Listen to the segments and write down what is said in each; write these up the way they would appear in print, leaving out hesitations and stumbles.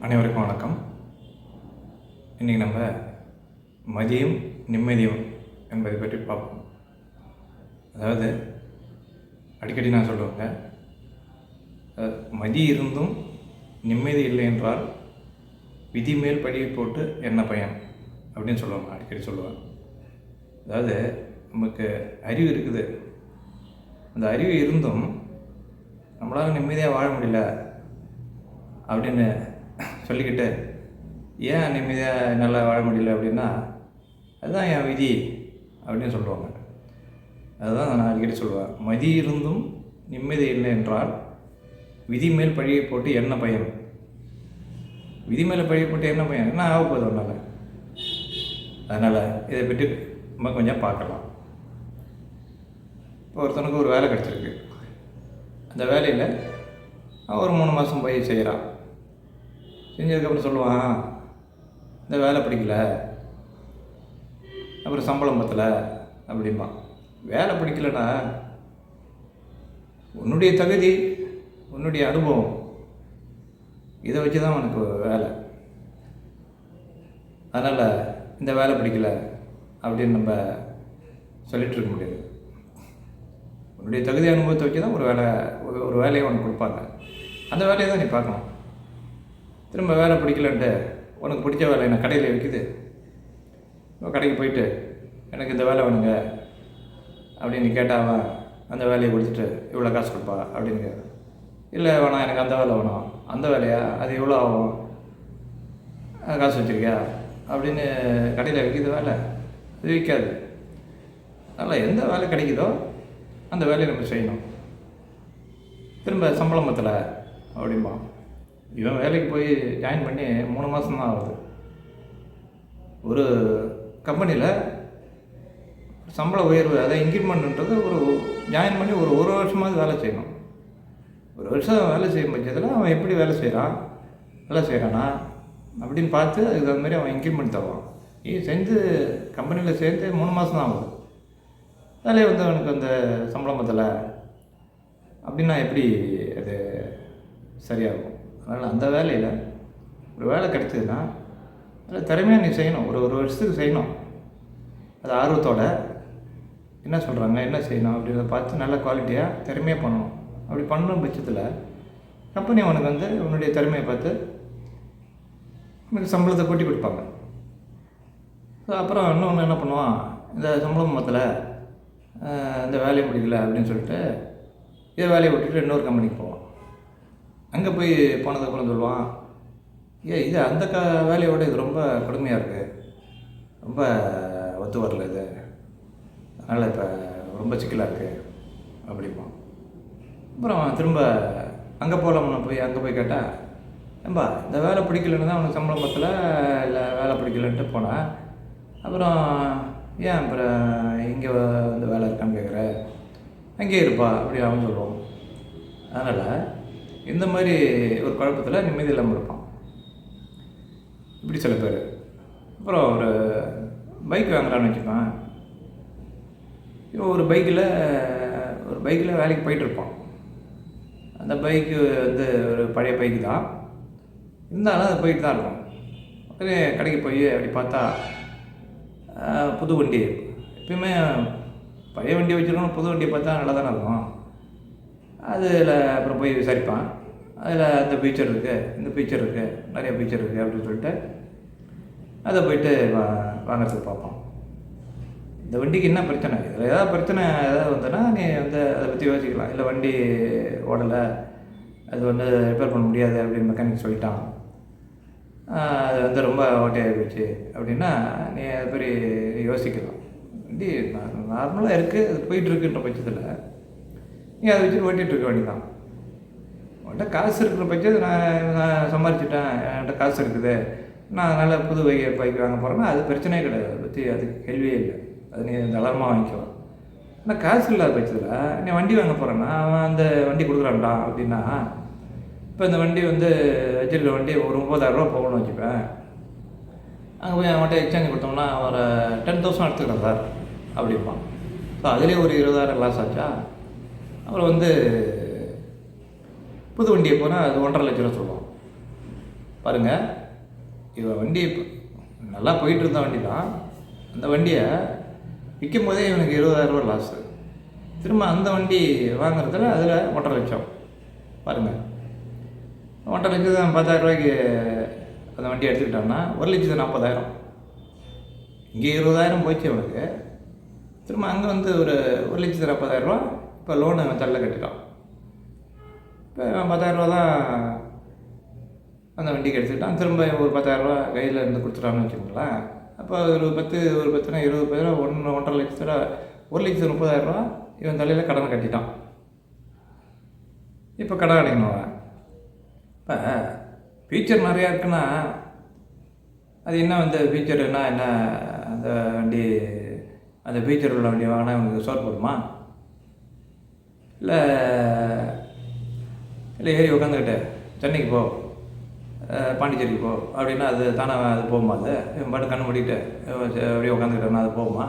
அனைவருக்கும் வணக்கம். இன்றைக்கி நம்ம மதியம் நிம்மதியும் என்பதை பற்றி பார்ப்போம். அதாவது அடிக்கடி நான் சொல்லுவேங்க, மதி இருந்தும் நிம்மதி இல்லை என்றால் விதி மேல் பழியை போட்டு என்ன பயன் அப்படின்னு சொல்லுவாங்க. அடிக்கடி சொல்லுவேன். அதாவது நமக்கு அறிவு இருக்குது, அந்த அறிவு இருந்தும் நம்மளால் நிம்மதியாக வாழ முடியல அப்படின்னு சொல்லிக்கிட்டு ஏன் நிம்மதியாக நல்லா வாழ முடியல அப்படின்னா அதுதான் என் விதி அப்படின்னு சொல்லுவாங்க. அதுதான் நான் அடிக்கடி சொல்லுவேன். மதி இருந்தும் நிம்மதி இல்லை என்றால் விதி மேல் பழியை போட்டு என்ன பயன்? விதி மேலே பழியை போட்டு என்ன பயன்? என்ன ஆக போகுது ஒன்றால்? அதனால் இதை பற்றி நம்ம கொஞ்சம் பார்க்கலாம். இப்போ ஒருத்தனுக்கு ஒரு வேலை கிடச்சிருக்கு. அந்த வேலையில் ஒரு 3 மாதம் போய் செய்கிறான். செஞ்சதுக்கப்புறம் சொல்லுவான், இந்த வேலை பிடிக்கல, அப்புறம் சம்பளம் பத்தலை அப்படிம்பான். வேலை பிடிக்கலன்னா உன்னுடைய தகுதி, உன்னுடைய அனுபவம், இதை வச்சு தான் உனக்கு வேலை. அதனால் இந்த வேலை பிடிக்கல அப்படின்னு நம்ம சொல்லிகிட்டு இருக்க முடியாது. உன்னுடைய தகுதி அனுபவத்தை வச்சு தான் ஒரு வேலையை உனக்கு கொடுப்பாங்க. அந்த வேலையை தான் நீ பார்க்கணும். திரும்ப வேலை பிடிக்கலன்ட்டு உனக்கு பிடிச்ச வேலை என்ன கடையில் விற்கிது, கடைக்கு போயிட்டு எனக்கு இந்த வேலை வேணுங்க அப்படின்னு கேட்டாவா அந்த வேலையை கொடுத்துட்டு இவ்வளோ காசு கொடுப்பா அப்படின்னு. இல்லை வேணாம், எனக்கு அந்த வேலை வேணும். அந்த வேலையா? அது எவ்வளோ ஆகும்? காசு வச்சுருக்கியா அப்படின்னு கடையில் விற்கிது வேலை? அது விற்காது. அதனால் எந்த வேலை கிடைக்குதோ அந்த வேலையை நம்ம செய்யணும். திரும்ப சம்பளம் பத்தலை அப்படிம்பா. இவன் வேலைக்கு போய் ஜாயின் பண்ணி 3 மாதம் தான் ஆகுது. ஒரு கம்பெனியில் சம்பள உயர்வு, அதை இன்க்ரிமெண்ட்ன்றது ஜாயின் பண்ணி ஒரு வருஷமாவது வேலை செய்யணும். ஒரு வருஷம் வேலை செய்யும் பட்சத்தில் அவன் எப்படி வேலை செய்கிறானா அப்படின்னு பார்த்து அதுக்கு தகுந்த மாதிரி அவன் இன்க்ரிமெண்ட் தருவான். செஞ்சு கம்பெனியில் சேர்ந்து 3 மாதம் தான் ஆகுது. வேலையை அவனுக்கு அந்த சம்பளம் பத்தலை அப்படின்னா எப்படி அது சரியாகும்? அதனால் அந்த வேலையில் ஒரு வேலை கிடைச்சதுன்னா அதில் திறமையாக நீ செய்யணும். ஒரு வருஷத்துக்கு செய்யணும். அது ஆர்வத்தோடு என்ன சொல்கிறாங்க, என்ன செய்யணும் அப்படின்றத பார்த்து நல்ல குவாலிட்டியாக திறமையாக பண்ணணும். அப்படி பண்ணணும் பட்சத்தில் கம்பெனி அவனுக்கு உன்னுடைய திறமையை பார்த்து உனக்கு சம்பளத்தை கூட்டி கொடுப்பாங்க. ஸோ அப்புறம் இன்னொன்று என்ன பண்ணுவான், இந்த சம்பளம் மொத்தத்தில் இந்த வேலையை முடிக்கல அப்படின்னு சொல்லிட்டு இதை வேலையை விட்டுட்டு இன்னொரு கம்பெனிக்கு போவான். அங்கே போய் போனதுக்கப்புறம் சொல்லுவான், இது அந்த வேலையோட இது ரொம்ப கடுமையாக இருக்குது, ரொம்ப ஒத்து வரல இது, அதனால் இப்போ ரொம்ப சிக்கலாக இருக்குது அப்படிம்பான். அப்புறம் திரும்ப அங்கே போகலாம்னு அங்கே போய் கேட்டால், ஏம்பா இந்த வேலை பிடிக்கலன்னு தான் அவனுக்கு சம்பளம் பத்தலை, இல்லை வேலை பிடிக்கலன்ட்டு போனேன். அப்புறம் ஏன் அப்புறம் இங்கே வேலை இருக்கான்னு கேட்குற, அங்கேயே இருப்பா அப்படி அவன் சொல்லுவான். அதனால் இந்த மாதிரி ஒரு குழப்பத்தில் நிம்மதி இல்லாமல் இருப்பான். இப்படி சில பேர். அப்புறம் ஒரு பைக் வாங்குறான்னு வச்சுப்பான். இவன் ஒரு பைக்கில் வேலைக்கு போயிட்டுருப்பான். அந்த பைக்கு ஒரு பழைய பைக்கு தான் இருந்தாலும் அது போயிட்டு தான் இருக்கும். உடனே கடைக்கு போய் அப்படி பார்த்தா புது வண்டி. எப்பயுமே பழைய வண்டியை வச்சுருக்கணும், புது வண்டியை பார்த்தா நல்லா தானே இருக்கும். அதில் அப்புறம் போய் விசாரிப்பான். அதில் அந்த ஃபீச்சர் இருக்குது, இந்த ஃபீச்சர் இருக்குது, நிறைய ஃபீச்சர் இருக்குது அப்படின்னு சொல்லிட்டு அதை போயிட்டு வாங்கிறதுக்கு பார்ப்பான். இந்த வண்டிக்கு என்ன பிரச்சனை, இதில் ஏதாவது பிரச்சனை வந்ததுன்னா நீ அதை பற்றி யோசிக்கலாம். இல்லை வண்டி ஓடலை, அது ரிப்பேர் பண்ண முடியாது அப்படின்னு மெக்கானிக் சொல்லிட்டான், அது ரொம்ப ஓட்டையாகி போச்சு அப்படின்னா நீ அதை பற்றி யோசிக்கலாம். வண்டி நார்மலாக இருக்குது, அது போயிட்டுருக்குன்ற பட்சத்தில் நீ அதை வச்சுட்டு ஓட்டிகிட்டு இருக்க வேண்டியதான். உன்கிட்ட காசு இருக்கிற பட்சத்தில் நான் சம்பாரிச்சிட்டேன், என்கிட்ட காசு இருக்குது, நான் அதனால் புது பைக் வாங்க போகிறேன்னா அது பிரச்சனையே கிடையாது. அதை பற்றி அதுக்கு கேள்வியே இல்லை. அது நீ தளரமாக வாங்கிக்கலாம். ஆனால் காசு இல்லாத பட்சத்தில் நீ வண்டி வாங்க போகிறேன்னா அவன் அந்த வண்டி கொடுக்குறான்டா அப்படின்னா, இப்போ இந்த வண்டி வச்சுருக்க வண்டி ஒரு 30,000 ரூபா போகணும்னு வச்சுப்பேன். அங்கே போய் அவன்கிட்ட எக்ஸ்சேஞ்ச் கொடுத்தோம்னா ஒரு 10,000 எடுத்துக்கிறேன் சார் அப்படிப்பான். ஸோ அதுலேயே ஒரு 20,000 லாஸ் ஆச்சா. அப்புறம் புது வண்டியை போனால் அது 1,50,000 ரூபா சொல்லுவான். பாருங்கள், இவன் வண்டி நல்லா போயிட்டு இருந்த வண்டி தான். அந்த வண்டியை விற்கும் போதே இவனுக்கு 20,000 லாஸு. திரும்ப அந்த வண்டி வாங்குறதுல அதில் 1,50,000 லட்சம். பாருங்கள், 1,50,000 லட்சம் 10,000 அந்த வண்டி எடுத்துக்கிட்டோம்னா 1,40,000. இங்கே 20,000 போச்சு அவனுக்கு. திரும்ப அங்கே வந்து ஒரு 1,40,000 இப்போ லோனு தள்ள கட்டிட்டான். இப்போ 10,000 தான் அந்த வண்டிக்கு எடுத்துக்கிட்டான். திரும்ப ஒரு 10,000 கையில் இருந்து கொடுத்துட்டான்னு வச்சுக்கோங்களேன். அப்போ ஒரு 10னா 20 பேர் 1,50,000 லட்சத்தில் 1,30,000 இவன் தலையில் கடனை கட்டிட்டான். இப்போ கடன் அடைக்கணும் அவன். இப்போ ஃபீச்சர் நிறையா இருக்குன்னா அது என்ன வந்து ஃபீச்சர்னா என்ன, அந்த வண்டி அந்த ஃபீச்சர் உள்ள வண்டி வாங்கினா இவனுக்கு சோறு போடுமா? இல்லை ஏறி உட்காந்துக்கிட்டு சென்னைக்கு போ, பாண்டிச்சேரிக்கு போ அப்படின்னா அது தானே அது போகுமா? அது இவன் பாட்டு கண்ணு மூடிட்டு அப்படியே உட்காந்துக்கிட்டோன்னா அது போகுமா?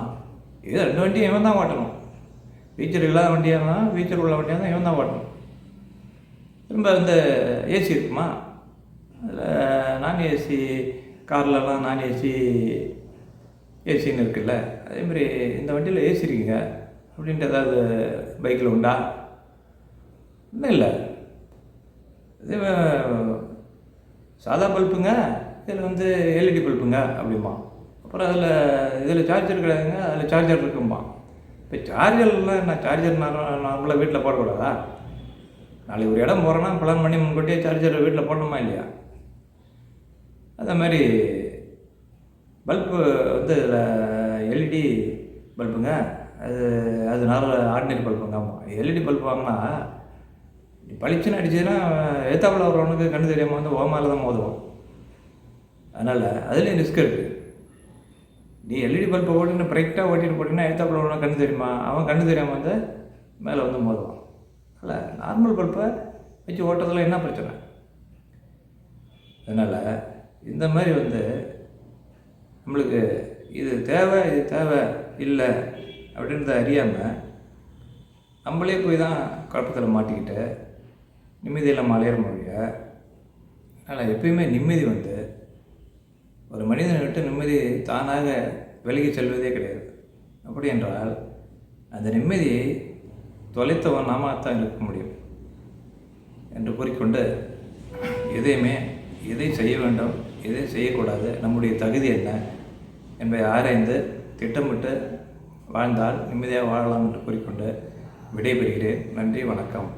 இது 2 வண்டியும் இவன் தான் ஓட்டணும். ஃபீச்சர் இல்லாத வண்டியாக இருந்தால் ஃபீச்சர் உள்ள வண்டியாக தான் இவன் தான் ஓட்டணும். திரும்ப இந்த ஏசி இருக்குமா? அதில் நான் ஏசி கார்லலாம் நான் ஏசின்னு இருக்குல்ல, அதேமாதிரி இந்த வண்டியில் ஏசி இருக்குங்க அப்படின்ட்டு ஏதாவது பைக்கில் உண்டா? இன்னும் இல்லை. இது சாதா பல்புங்க, இதில் வந்து எல்இடி பல்புங்க அப்படிம்பா. அப்புறம் இதில் சார்ஜர் கிடையாதுங்க, அதில் சார்ஜர் இருக்கும்பா. இப்போ சார்ஜர்லாம் என்ன, சார்ஜர் நார்மலாக வீட்டில் போடக்கூடாதா? நாளைக்கு ஒரு இடம் போகிறோன்னா பிளான் பண்ணி முன்கூட்டியே சார்ஜர் வீட்டில் போடணுமா இல்லையா? அதே மாதிரி பல்பு வந்து இதில் எல்இடி பல்புங்க, அது நார்மல் ஆர்டினரி பல்புங்க. ஆமாம், எல்இடி பல்பு வாங்கினா பளிச்சுன்னு அடிச்சதுன்னா ஏத்தாப்பில் வர்றவனுக்கு கண்ணு தெரியாமல் வந்து ஓமாவில் தான் மோதுவோம். அதனால் அதுலேயும் ரிஸ்க் இருக்குது. நீ எல்இடி பல்பை ஓட்டின்னு பிரைட்டாக ஓட்டிட்டு போட்டிங்கன்னா ஏத்தாப்பில் வரவனுக்கு கண்ணு தெரியுமா? அவன் கண்ணு தெரியாமல் வந்து மேலே வந்து மோதுவான். அதில் நார்மல் பல்பை வச்சு ஓட்டுறதுல என்ன பிரச்சனை? அதனால் இந்த மாதிரி வந்து நம்மளுக்கு இது தேவை இல்லை அப்படின்றத அறியாமல் நம்மளே போய் தான் குழப்பத்தில் மாட்டிக்கிட்டு நிம்மதியில் அலையிற மொழிய. அதனால் எப்பயுமே நிம்மதி வந்து ஒரு மனிதனை விட்டு நிம்மதி தானாக விலகி செல்வதே கிடையாது. அப்படி என்றால் அந்த நிம்மதியை தொலைத்தவன் நாம தான் இருக்க முடியும் என்று கூறிக்கொண்டு, எதை செய்ய வேண்டும், எதை செய்யக்கூடாது, நம்முடைய தகுதி என்ன என்பதை ஆராய்ந்து திட்டமிட்டு வாழ்ந்தால் நிம்மதியாக வாழலாம் என்று கூறிக்கொண்டு விடைபெறுகிறேன். நன்றி, வணக்கம்.